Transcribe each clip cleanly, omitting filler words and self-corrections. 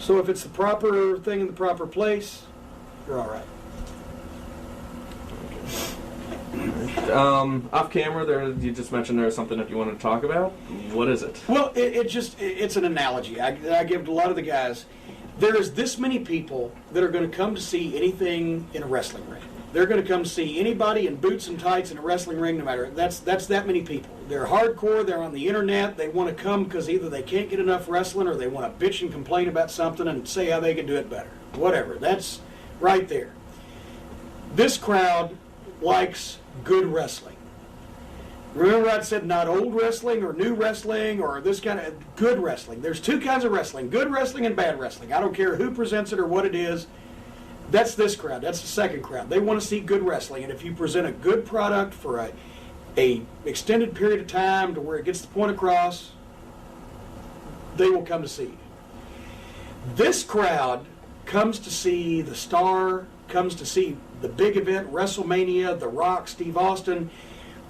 So if it's the proper thing in the proper place, you're all right. Off camera, you just mentioned there's something that you want to talk about. What is it? Well, it's an analogy I give to a lot of the guys. There is this many people that are going to come to see anything in a wrestling ring. They're going to come see anybody in boots and tights in a wrestling ring, no matter. That's that many people. They're hardcore. They're on the internet. They want to come because either they can't get enough wrestling or they want to bitch and complain about something and say how they can do it better. Whatever. That's right there. This crowd likes good wrestling. Remember I said not old wrestling or new wrestling or this kind of good wrestling. There's two kinds of wrestling, good wrestling and bad wrestling. I don't care who presents it or what it is. That's this crowd. That's the second crowd. They want to see good wrestling. And if you present a good product for a extended period of time to where it gets the point across, they will come to see you. This crowd comes to see the star, comes to see the big event, WrestleMania, The Rock, Steve Austin.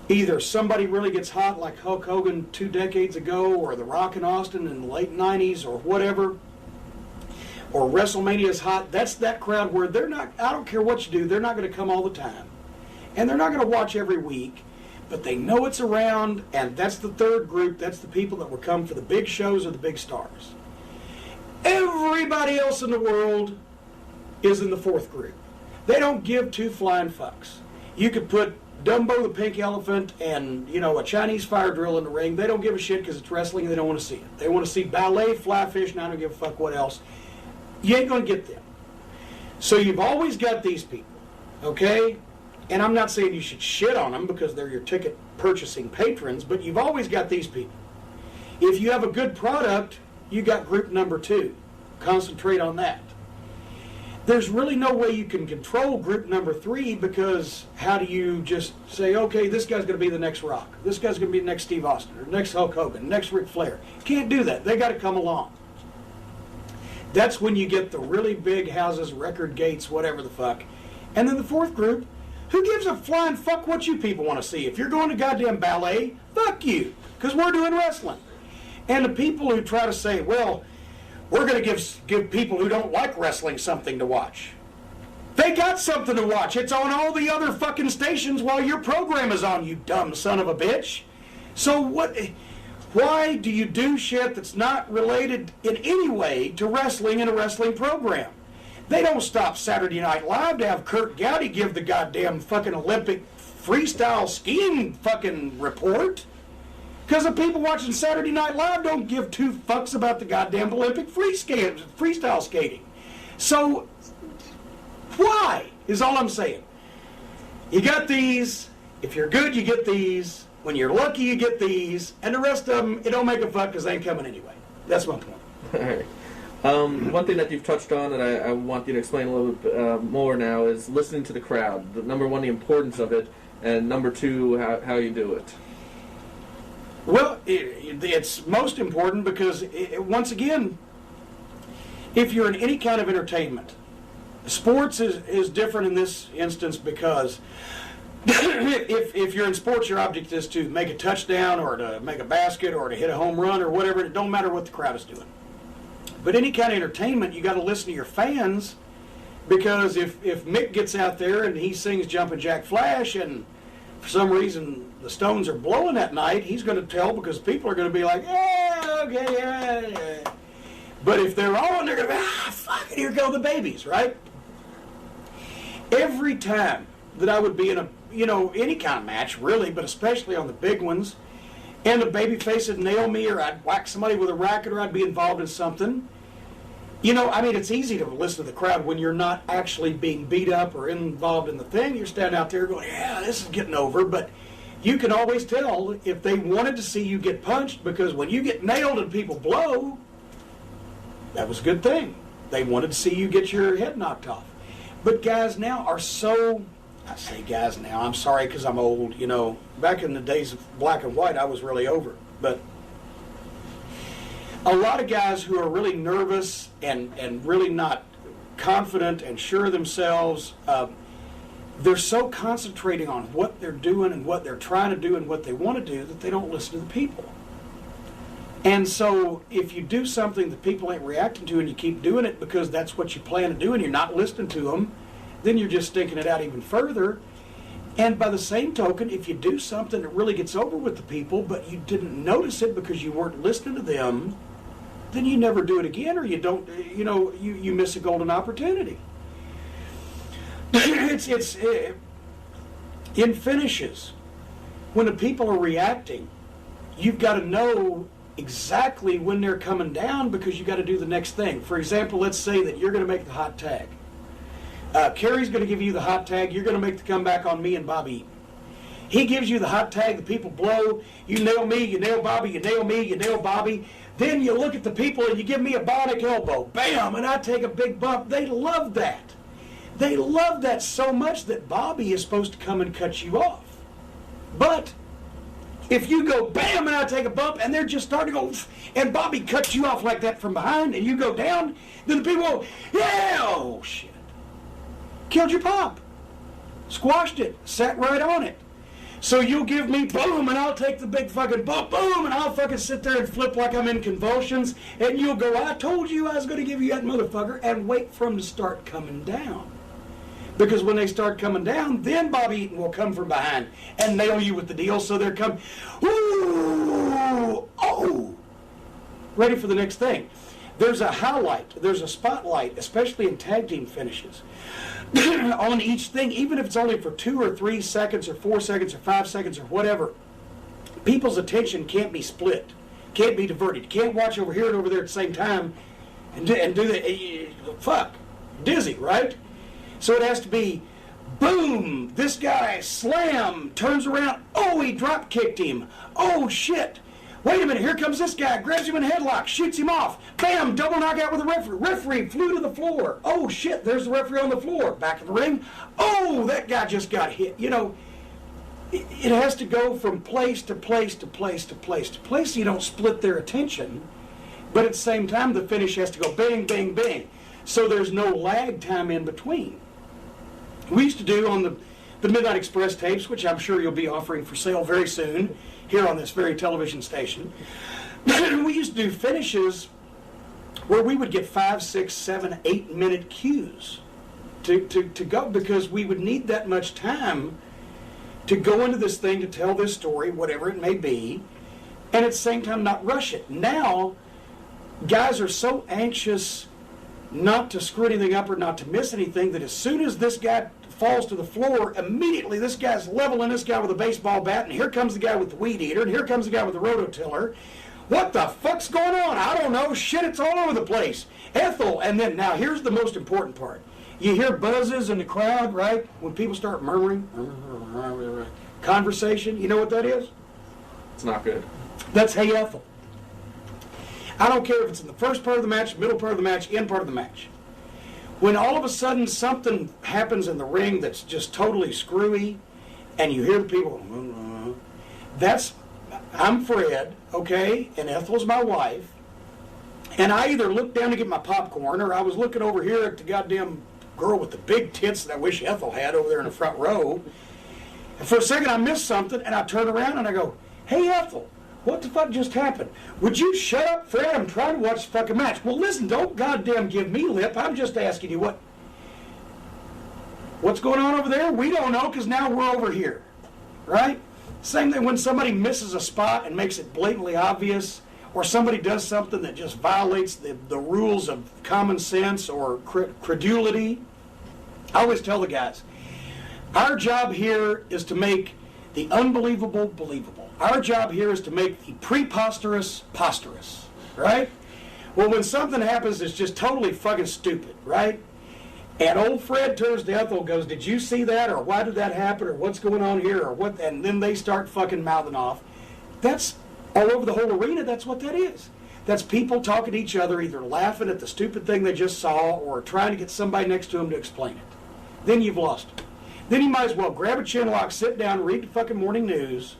Either somebody really gets hot like Hulk Hogan 2 decades ago, or The Rock and Austin in the late 90s, or whatever, or WrestleMania is hot. That's that crowd where they're not, I don't care what you do, they're not going to come all the time. And they're not going to watch every week, but they know it's around, and that's the third group. That's the people that will come for the big shows or the big stars. Everybody else in the world is in the fourth group. They don't give two flying fucks. You could put Dumbo the pink elephant and, a Chinese fire drill in the ring. They don't give a shit because it's wrestling and they don't want to see it. They want to see ballet, fly fish, and I don't give a fuck what else. You ain't going to get them. So you've always got these people, okay? And I'm not saying you should shit on them because they're your ticket purchasing patrons, but you've always got these people. If you have a good product, you got group number 2. Concentrate on that. There's really no way you can control group number 3 because how do you just say, okay, this guy's going to be the next Rock, this guy's going to be the next Steve Austin, or next Hulk Hogan, next Ric Flair. You can't do that. They got to come along. That's when you get the really big houses, record gates, whatever the fuck. And then the fourth group, who gives a flying fuck what you people want to see? If you're going to goddamn ballet, fuck you, because we're doing wrestling. And the people who try to say, well, we're going to give people who don't like wrestling something to watch. They got something to watch. It's on all the other fucking stations while your program is on, you dumb son of a bitch. So why do you do shit that's not related in any way to wrestling in a wrestling program? They don't stop Saturday Night Live to have Kurt Gowdy give the goddamn fucking Olympic freestyle skiing fucking report. Because the people watching Saturday Night Live don't give two fucks about the goddamn Olympic freestyle skating. So, why is all I'm saying. You got these. If you're good, you get these. When you're lucky, you get these. And the rest of them, it don't make a fuck because they ain't coming anyway. That's my point. All right. One thing that you've touched on that I want you to explain a little bit more now is listening to the crowd. Number one, the importance of it, and number two, how you do it. Well, it's most important because, once again, if you're in any kind of entertainment, sports is different in this instance because if you're in sports, your object is to make a touchdown or to make a basket or to hit a home run or whatever. It don't matter what the crowd is doing. But any kind of entertainment, you got to listen to your fans because if Mick gets out there and he sings Jumpin' Jack Flash and for some reason the Stones are blowing that night, he's going to tell because people are going to be like, yeah, okay, yeah. But if they're on, they're going to be, fuck it, here go the babies, right? Every time that I would be in a, any kind of match, really, but especially on the big ones, and a baby face would nail me or I'd whack somebody with a racket or I'd be involved in something, it's easy to listen to the crowd when you're not actually being beat up or involved in the thing. You're standing out there going, yeah, this is getting over, but you can always tell if they wanted to see you get punched because when you get nailed and people blow, that was a good thing. They wanted to see you get your head knocked off. But guys now are so, I say guys now, I'm sorry because I'm old, back in the days of black and white, I was really over. But a lot of guys who are really nervous and really not confident and sure of themselves, they're so concentrating on what they're doing and what they're trying to do and what they want to do that they don't listen to the people. And so if you do something that people ain't reacting to and you keep doing it because that's what you plan to do and you're not listening to them, then you're just stinking it out even further. And by the same token, if you do something that really gets over with the people, but you didn't notice it because you weren't listening to them, then you never do it again, or you don't, you miss a golden opportunity. It's in finishes, when the people are reacting, you've got to know exactly when they're coming down because you got to do the next thing. For example, let's say that you're going to make the hot tag. Kerry's going to give you the hot tag. You're going to make the comeback on me and Bobby Eaton. He gives you the hot tag. The people blow. You nail me. You nail Bobby. You nail me. You nail Bobby. Then you look at the people and you give me a bionic elbow. Bam! And I take a big bump. They love that. They love that so much that Bobby is supposed to come and cut you off. But if you go bam and I take a bump and they're just starting to go and Bobby cuts you off like that from behind and you go down, then the people go, yeah, oh shit. Killed your pop. Squashed it. Sat right on it. So you'll give me boom and I'll take the big fucking bump, boom, and I'll fucking sit there and flip like I'm in convulsions and you'll go, I told you I was going to give you that motherfucker, and wait for them to start coming down. Because when they start coming down, then Bobby Eaton will come from behind and nail you with the deal. So they're coming, ooh, oh, ready for the next thing. There's a highlight, there's a spotlight, especially in tag team finishes, on each thing, even if it's only for 2 or 3 seconds or 4 seconds or 5 seconds or whatever. People's attention can't be split, can't be diverted. You can't watch over here and over there at the same time and do that. Fuck, dizzy, right? So it has to be, boom, this guy, slam, turns around, oh, he drop kicked him, oh shit, wait a minute, here comes this guy, grabs him in a headlock, shoots him off, bam, double knockout with the referee, referee flew to the floor, oh shit, there's the referee on the floor, back in the ring, oh, that guy just got hit. It has to go from place to place to place to place to place, so you don't split their attention, but at the same time, the finish has to go bang, bang, bang, so there's no lag time in between. We used to do on the Midnight Express tapes, which I'm sure you'll be offering for sale very soon here on this very television station. We used to do finishes where we would get 5, 6, 7, 8 minute cues to go, because we would need that much time to go into this thing, to tell this story, whatever it may be, and at the same time not rush it. Now, guys are so anxious not to screw anything up or not to miss anything that as soon as this guy falls to the floor, immediately this guy's leveling this guy with a baseball bat, and here comes the guy with the weed eater, and here comes the guy with the rototiller. What the fuck's going on? I don't know. Shit, it's all over the place. Ethel, and then, now here's the most important part. You hear buzzes in the crowd, right? When people start murmuring, conversation, you know what that is? It's not good. That's Hey Ethel. I don't care if it's in the first part of the match, middle part of the match, end part of the match. When all of a sudden something happens in the ring that's just totally screwy, and you hear the people, I'm Fred, okay, and Ethel's my wife, and I either looked down to get my popcorn, or I was looking over here at the goddamn girl with the big tits that I wish Ethel had over there in the front row, and for a second I missed something, and I turn around and I go, hey Ethel, what the fuck just happened? Would you shut up, Fred? I'm trying to watch the fucking match. Well, listen, don't goddamn give me lip. I'm just asking you what's going on over there? We don't know, because now we're over here, right? Same thing when somebody misses a spot and makes it blatantly obvious, or somebody does something that just violates the rules of common sense or credulity. I always tell the guys, our job here is to make the unbelievable believable. Our job here is to make the preposterous posterous, right? Well, when something happens that's just totally fucking stupid, right? And old Fred turns to Ethel and goes, did you see that? Or why did that happen? Or what's going on here? Or what? And then they start fucking mouthing off. That's all over the whole arena. That's what that is. That's people talking to each other, either laughing at the stupid thing they just saw or trying to get somebody next to them to explain it. Then you've lost it. Then you might as well grab a chin lock, sit down, read the fucking morning news,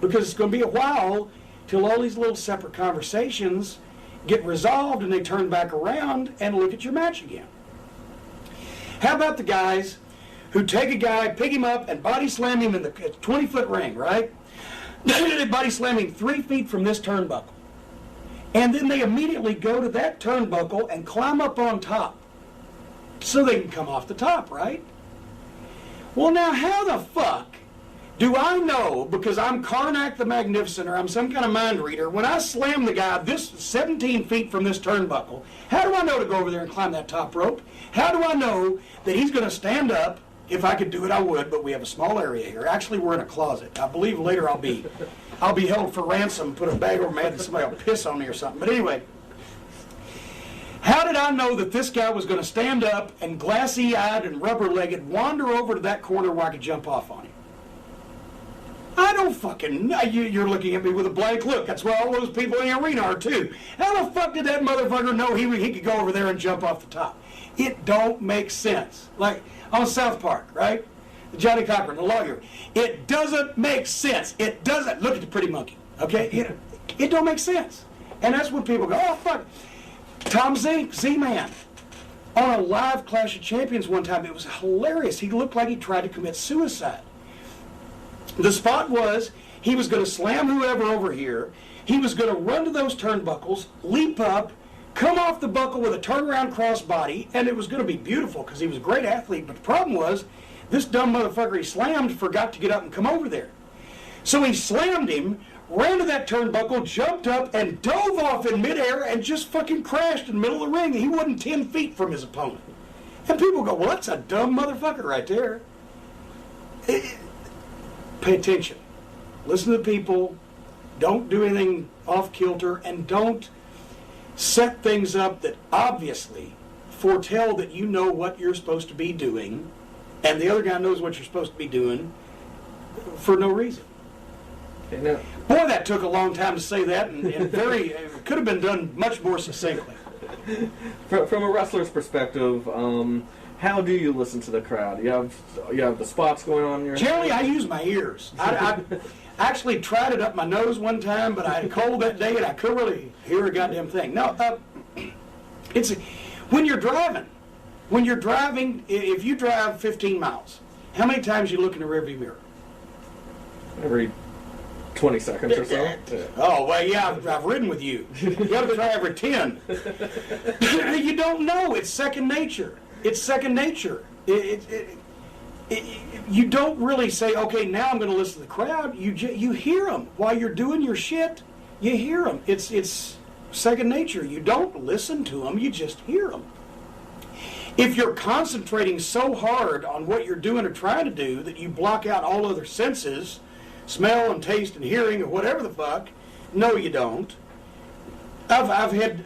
because it's going to be a while till all these little separate conversations get resolved and they turn back around and look at your match again. How about the guys who take a guy, pick him up, and body slam him in the 20-foot ring, right? Body slam him 3 feet from this turnbuckle. And then they immediately go to that turnbuckle and climb up on top so they can come off the top, right? Well, now how the fuck do I know, because I'm Karnak the Magnificent or I'm some kind of mind reader, when I slam the guy this 17 feet from this turnbuckle, how do I know to go over there and climb that top rope? How do I know that he's going to stand up? If I could do it, I would, but we have a small area here. Actually, we're in a closet. I believe later I'll be held for ransom, put a bag over my head, and somebody will piss on me or something. But anyway, how did I know that this guy was going to stand up and glassy-eyed and rubber-legged wander over to that corner where I could jump off on him? I don't fucking know. You're looking at me with a blank look. That's why all those people in the arena are too. How the fuck did that motherfucker know he could go over there and jump off the top? It don't make sense. Like on South Park, right? Johnny Cochran, the lawyer. It doesn't make sense. It doesn't. Look at the pretty monkey. Okay? It don't make sense. And that's when people go, oh, fuck. Tom Zink, Z-Man, on a live Clash of Champions one time, it was hilarious. He looked like he tried to commit suicide. The spot was, he was going to slam whoever over here. He was going to run to those turnbuckles, leap up, come off the buckle with a turnaround crossbody, and it was going to be beautiful because he was a great athlete. But the problem was, this dumb motherfucker he slammed forgot to get up and come over there. So he slammed him, ran to that turnbuckle, jumped up, and dove off in midair and just fucking crashed in the middle of the ring. He wasn't 10 feet from his opponent. And people go, well, that's a dumb motherfucker right there. Pay attention. Listen to people. Don't do anything off kilter, and don't set things up that obviously foretell that you know what you're supposed to be doing, and the other guy knows what you're supposed to be doing for no reason. Okay, now, boy, that took a long time to say that, and very it could have been done much more succinctly. From a wrestler's perspective, how do you listen to the crowd? You have the spots going on in your Generally, head? I use my ears. I actually tried it up my nose one time, but I had a cold that day and I couldn't really hear a goddamn thing. No, it's when you're driving. When you're driving, if you drive 15 miles, how many times you look in the rearview mirror? Every 20 seconds or so. Yeah. Oh, well, yeah, I've ridden with you. You have to try every 10. You don't know. It's second nature. It's second nature. You don't really say, okay, now I'm going to listen to the crowd. You hear them. While you're doing your shit, you hear them. It's second nature. You don't listen to them. You just hear them. If you're concentrating so hard on what you're doing or trying to do that you block out all other senses, smell and taste and hearing or whatever the fuck, no, you don't. I've had,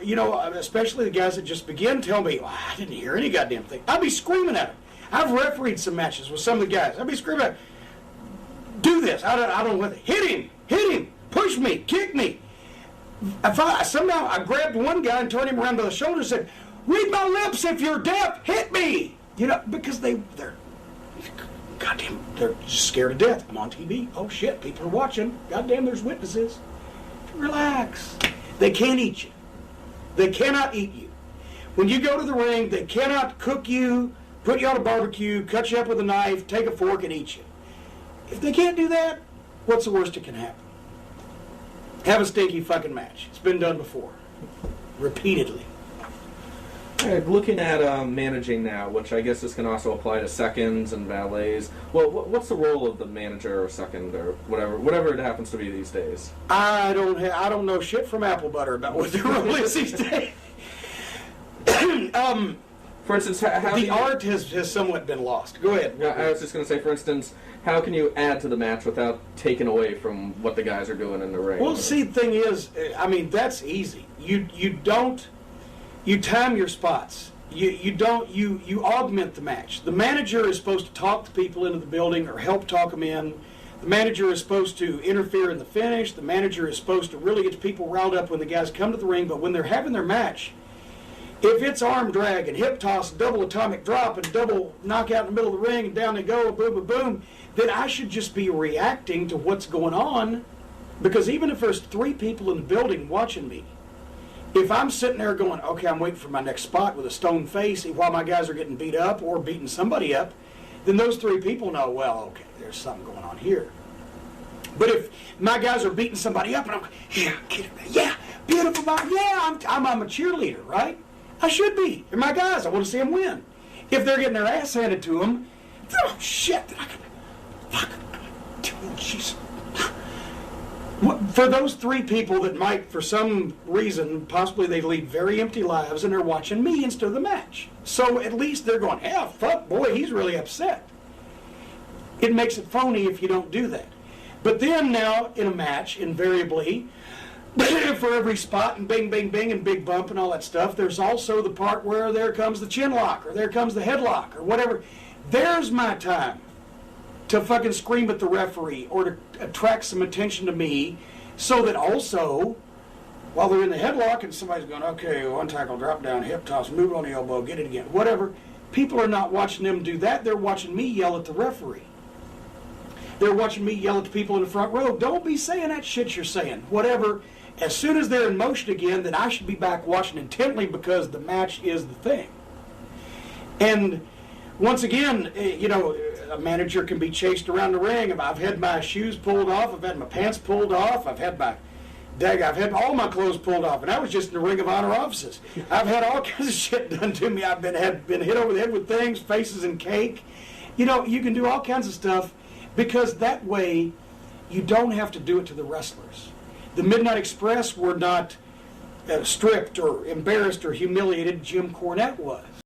especially the guys that just begin tell me, well, I didn't hear any goddamn thing. I'd be screaming at them. I've refereed some matches with some of the guys. I'd be screaming at them, do this. I don't want to hit him, push me, kick me. Somehow I grabbed one guy and turned him around by the shoulder and said, read my lips if you're deaf, hit me. Because they're goddamn, they're just scared to death. I'm on TV. Oh shit, people are watching. Goddamn, there's witnesses. Relax. They can't eat you. They cannot eat you. When you go to the ring, they cannot cook you, put you on a barbecue, cut you up with a knife, take a fork and eat you. If they can't do that, what's the worst that can happen? Have a stinky fucking match. It's been done before. Repeatedly. All right, looking at managing now, which I guess this can also apply to seconds and valets. Well, what's the role of the manager or second or whatever it happens to be these days? I don't know shit from apple butter about what the role is these days. For instance, how the art has somewhat been lost. Go ahead. I was just going to say, for instance, how can you add to the match without taking away from what the guys are doing in the ring? Well, see, the thing is, that's easy. You time your spots. You augment the match. The manager is supposed to talk the people into the building or help talk them in. The manager is supposed to interfere in the finish. The manager is supposed to really get people riled up when the guys come to the ring. But when they're having their match, if it's arm drag and hip toss, double atomic drop, and double knockout in the middle of the ring, and down they go, boom, boom, boom, then I should just be reacting to what's going on. Because even if there's 3 people in the building watching me, if I'm sitting there going, okay, I'm waiting for my next spot with a stone face while my guys are getting beat up or beating somebody up, then those 3 people know, well, okay, there's something going on here. But if my guys are beating somebody up and I'm like, yeah, get him, yeah, beautiful body. Yeah, I'm a cheerleader, right? I should be. They're my guys. I want to see them win. If they're getting their ass handed to them, oh shit! Fuck. Jeez. For those three people that might, for some reason, possibly they lead very empty lives and they're watching me instead of the match. So at least they're going, yeah, fuck, boy, he's really upset. It makes it phony if you don't do that. But then now in a match, invariably, for every spot and bing, bing, bing and big bump and all that stuff, there's also the part where there comes the chin lock or there comes the headlock or whatever. There's my time to fucking scream at the referee or to attract some attention to me so that also, while they're in the headlock and somebody's going, okay, one tackle, drop down, hip toss, move on the elbow, get it again, whatever, people are not watching them do that. They're watching me yell at the referee. They're watching me yell at the people in the front row. Don't be saying that shit you're saying. Whatever. As soon as they're in motion again, then I should be back watching intently because the match is the thing. And once again, a manager can be chased around the ring. I've had my shoes pulled off. I've had my pants pulled off. I've had all my clothes pulled off, and that was just in the Ring of Honor offices. I've had all kinds of shit done to me. I've been hit over the head with things, faces and cake. You can do all kinds of stuff because that way you don't have to do it to the wrestlers. The Midnight Express were not stripped or embarrassed or humiliated. Jim Cornette was.